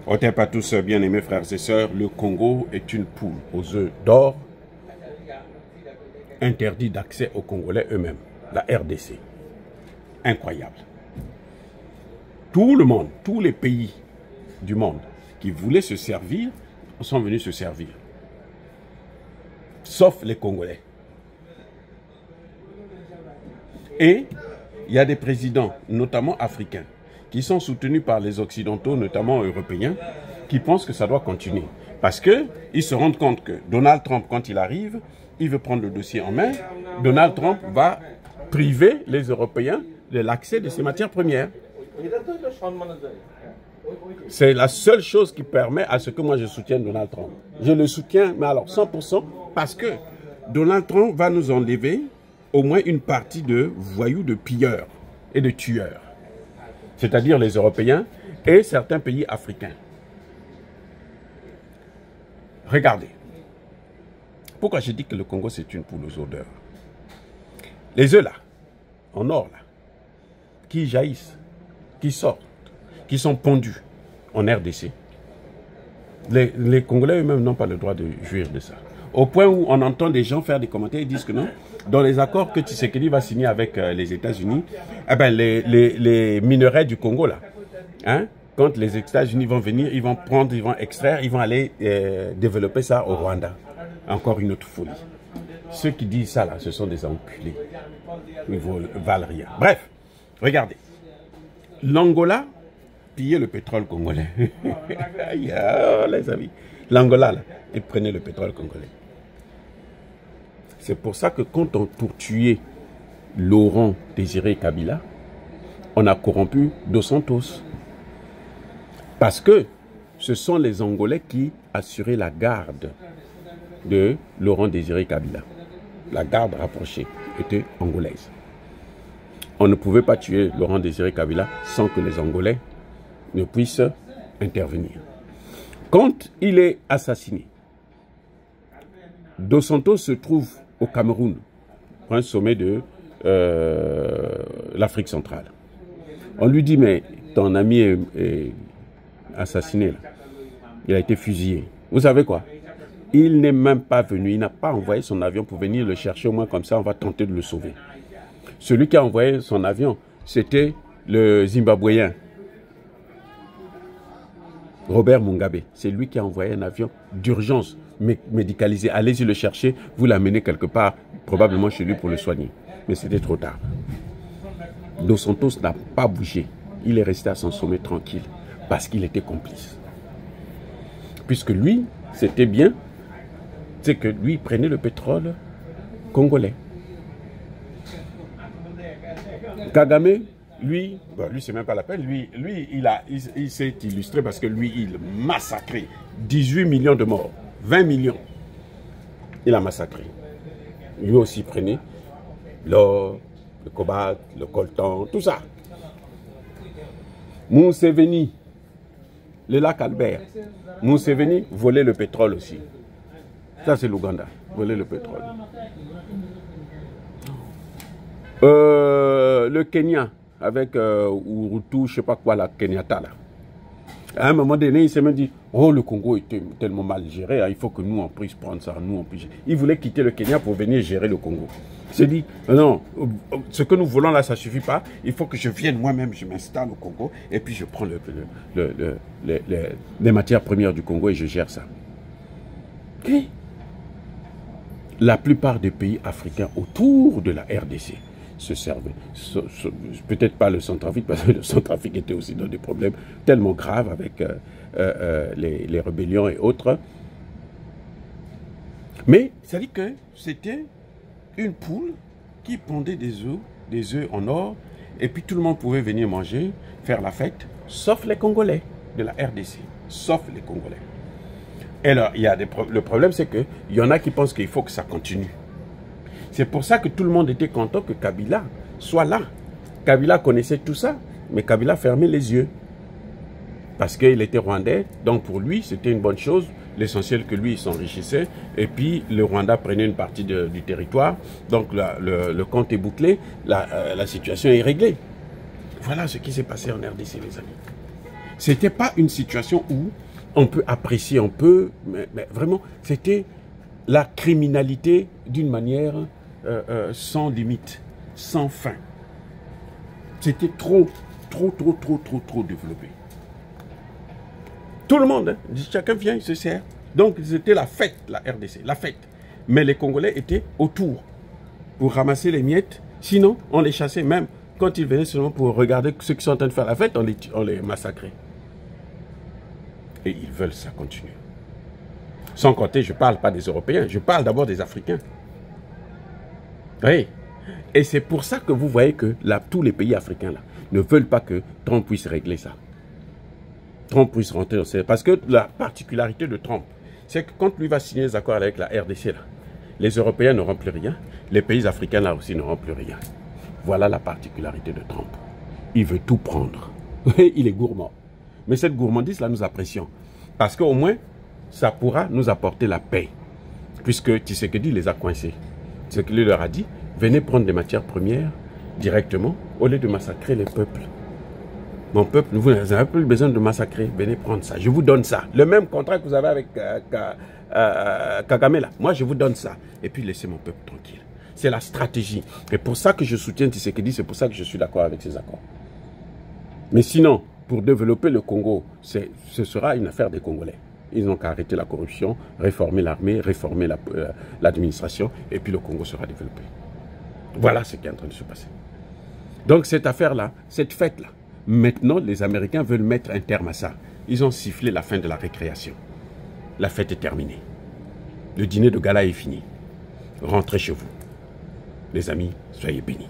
Otez pas tous, bien-aimés frères et sœurs, le Congo est une poule aux œufs d'or, interdit d'accès aux Congolais eux-mêmes, la RDC. Incroyable. Tout le monde, tous les pays du monde qui voulaient se servir, sont venus se servir. Sauf les Congolais. Et il y a des présidents, notamment africains, qui sont soutenus par les Occidentaux, notamment européens, qui pensent que ça doit continuer. Parce qu'ils se rendent compte que Donald Trump, quand il arrive, il veut prendre le dossier en main. Donald Trump va priver les Européens de l'accès de ces matières premières. C'est la seule chose qui permet à ce que moi je soutienne Donald Trump. Je le soutiens, mais alors 100%, parce que Donald Trump va nous enlever au moins une partie de voyous, de pilleurs et de tueurs. C'est-à-dire les Européens et certains pays africains. Regardez. Pourquoi j'ai dit que le Congo c'est une poule aux odeurs? Les œufs là, en or là, qui jaillissent, qui sortent, qui sont pondus en RDC. Les Congolais eux-mêmes n'ont pas le droit de jouir de ça. Au point où on entend des gens faire des commentaires, ils disent que non, dans les accords que Tshisekedi va signer avec les États-Unis, eh ben les minerais du Congo là, hein, quand les États-Unis vont venir, ils vont prendre, ils vont extraire, ils vont aller développer ça au Rwanda. Encore une autre folie. Ceux qui disent ça là, ce sont des enculés. Ils ne valent rien. Bref, regardez. L'Angola pillait le pétrole congolais. Les amis. L'Angola, là, ils prenaient le pétrole congolais. C'est pour ça que quand on pour tuer Laurent Désiré Kabila, on a corrompu Dos Santos. Parce que ce sont les Angolais qui assuraient la garde de Laurent Désiré Kabila. La garde rapprochée était angolaise. On ne pouvait pas tuer Laurent Désiré Kabila sans que les Angolais ne puissent intervenir. Quand il est assassiné, Dos Santos se trouve au Cameroun, pour un sommet de l'Afrique centrale. On lui dit, mais ton ami est assassiné, là. Il a été fusillé. Vous savez quoi? Il n'est même pas venu, il n'a pas envoyé son avion pour venir le chercher, au moins comme ça on va tenter de le sauver. Celui qui a envoyé son avion, c'était le Zimbabwéen, Robert Mugabe. C'est lui qui a envoyé un avion d'urgence médicalisé. Allez-y le chercher, vous l'amenez quelque part, probablement chez lui pour le soigner. Mais c'était trop tard. Dos Santos n'a pas bougé. Il est resté à son sommet tranquille parce qu'il était complice. Puisque lui, c'était bien, c'est que lui prenait le pétrole congolais. Kagame, lui, c'est même pas la peine, lui il s'est illustré parce que lui, il massacrait 18 millions de morts, 20 millions. Il a massacré. Lui aussi prenait l'or, le cobalt, le coltan, tout ça. Museveni, le lac Albert. Museveni volait le pétrole aussi. Ça, c'est l'Ouganda, voler le pétrole. Le Kenya, avec Urutu, je ne sais pas quoi, la Kenyatta, là. À un moment donné, il s'est même dit, oh, le Congo était tellement mal géré, hein, il faut que nous, on puisse prendre ça, nous, on puisse... Il voulait quitter le Kenya pour venir gérer le Congo. Il s'est dit, non, ce que nous voulons là, ça ne suffit pas, il faut que je vienne moi-même, je m'installe au Congo, et puis je prends les matières premières du Congo et je gère ça. Et la plupart des pays africains autour de la RDC se servaient. Peut-être pas le Centrafrique, parce que le Centrafrique était aussi dans des problèmes tellement graves avec les rébellions et autres. Mais ça dit que c'était une poule qui pondait des œufs en or, et puis tout le monde pouvait venir manger, faire la fête, sauf les Congolais de la RDC, sauf les Congolais. Et alors, le problème, c'est qu'il y en a qui pensent qu'il faut que ça continue. C'est pour ça que tout le monde était content que Kabila soit là. Kabila connaissait tout ça, mais Kabila fermait les yeux. Parce qu'il était rwandais, donc pour lui, c'était une bonne chose. L'essentiel que lui, il s'enrichissait. Et puis, le Rwanda prenait une partie du territoire. Donc, le compte est bouclé, la situation est réglée. Voilà ce qui s'est passé en RDC, les amis. Ce n'était pas une situation où on peut apprécier un peu, mais vraiment, c'était la criminalité d'une manière sans limite, sans fin. C'était trop développé. Tout le monde, hein, chacun vient, il se sert. Donc c'était la fête, la RDC, la fête. Mais les Congolais étaient autour pour ramasser les miettes. Sinon, on les chassait même. Quand ils venaient seulement pour regarder ceux qui sont en train de faire la fête, on les massacrait. Et ils veulent ça continuer. Sans compter, je ne parle pas des Européens, je parle d'abord des Africains. Oui. Et c'est pour ça que vous voyez que là, tous les pays africains là, ne veulent pas que Trump puisse régler ça. Trump puisse rentrer dans ces... Parce que la particularité de Trump, c'est que quand lui va signer les accords avec la RDC, là, les Européens n'auront plus rien, les pays africains là aussi n'auront plus rien. Voilà la particularité de Trump. Il veut tout prendre. Il est gourmand. Mais cette gourmandise là, nous apprécions. Parce qu'au moins, ça pourra nous apporter la paix. Puisque Tshisekedi les a coincés. Tshisekedi leur a dit, venez prendre des matières premières directement, au lieu de massacrer les peuples. Mon peuple, vous n'avez plus besoin de massacrer, venez prendre ça. Je vous donne ça. Le même contrat que vous avez avec Kagame là. Moi, je vous donne ça. Et puis, laissez mon peuple tranquille. C'est la stratégie. Et pour ça que je soutiens Tshisekedi, c'est pour ça que je suis d'accord avec ces accords. Mais sinon, pour développer le Congo, ce sera une affaire des Congolais. Ils n'ont qu'à arrêter la corruption, réformer l'armée, réformer l'administration, et puis le Congo sera développé. Voilà ce qui est en train de se passer. Donc cette affaire-là, cette fête-là, maintenant les Américains veulent mettre un terme à ça. Ils ont sifflé la fin de la récréation. La fête est terminée. Le dîner de gala est fini. Rentrez chez vous. Les amis, soyez bénis.